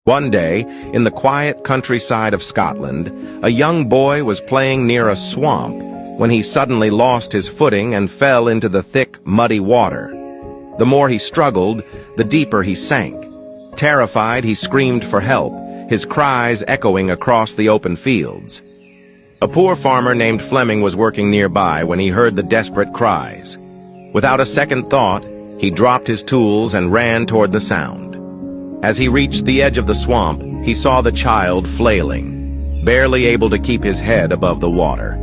One day, in the quiet countryside of Scotland, a young boy was playing near a swamp when he suddenly lost his footing and fell into the thick, muddy water. The more he struggled, the deeper he sank. Terrified, he screamed for help, his cries echoing across the open fields. A poor farmer named Fleming was working nearby when he heard the desperate cries. Without a second thought, he dropped his tools and ran toward the sound. As he reached the edge of the swamp, he saw the child flailing, barely able to keep his head above the water.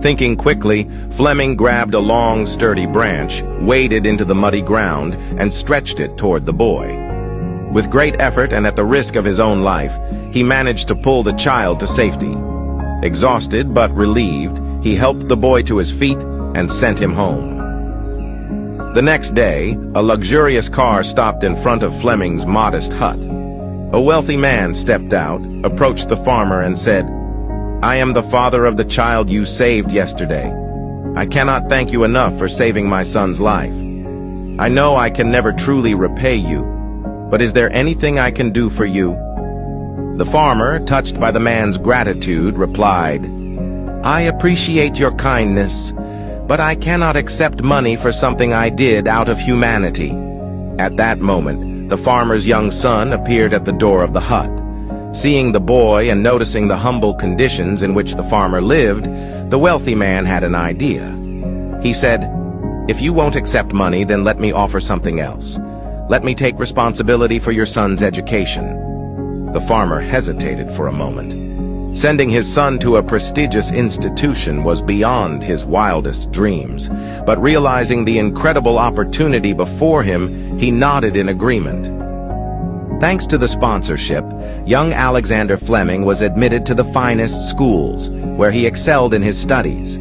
Thinking quickly, Fleming grabbed a long, sturdy branch, waded into the muddy ground, and stretched it toward the boy. With great effort and at the risk of his own life, he managed to pull the child to safety. Exhausted but relieved, he helped the boy to his feet and sent him home. The next day, a luxurious car stopped in front of Fleming's modest hut. A wealthy man stepped out, approached the farmer and said, "I am the father of the child you saved yesterday. I cannot thank you enough for saving my son's life. I know I can never truly repay you, but is there anything I can do for you?" The farmer, touched by the man's gratitude, replied, "I appreciate your kindness, but I cannot accept money for something I did out of humanity." At that moment, the farmer's young son appeared at the door of the hut. Seeing the boy and noticing the humble conditions in which the farmer lived, the wealthy man had an idea. He said, "If you won't accept money, then let me offer something else. Let me take responsibility for your son's education." The farmer hesitated for a moment. Sending his son to a prestigious institution was beyond his wildest dreams, but realizing the incredible opportunity before him, he nodded in agreement. Thanks to the sponsorship, young Alexander Fleming was admitted to the finest schools, where he excelled in his studies.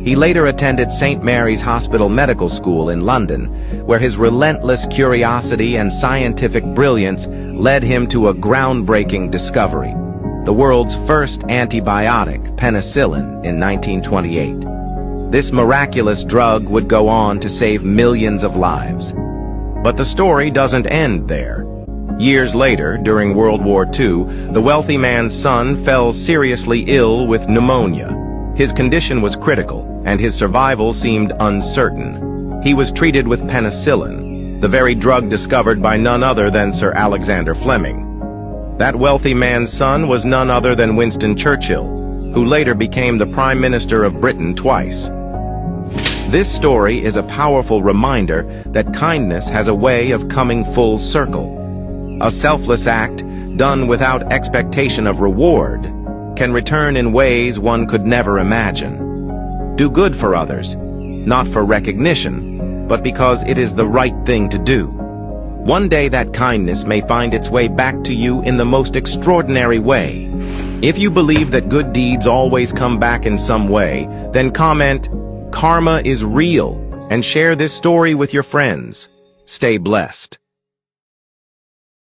He later attended St. Mary's Hospital Medical School in London, where his relentless curiosity and scientific brilliance led him to a groundbreaking discovery: the world's first antibiotic, penicillin, in 1928. This miraculous drug would go on to save millions of lives. But the story doesn't end there. Years later, during World War II, the wealthy man's son fell seriously ill with pneumonia. His condition was critical, and his survival seemed uncertain. He was treated with penicillin, the very drug discovered by none other than Sir Alexander Fleming. That wealthy man's son was none other than Winston Churchill, who later became the Prime Minister of Britain twice. This story is a powerful reminder that kindness has a way of coming full circle. A selfless act, done without expectation of reward, can return in ways one could never imagine. Do good for others, not for recognition, but because it is the right thing to do. One day that kindness may find its way back to you in the most extraordinary way. If you believe that good deeds always come back in some way, then comment, "Karma is real," and share this story with your friends. Stay blessed.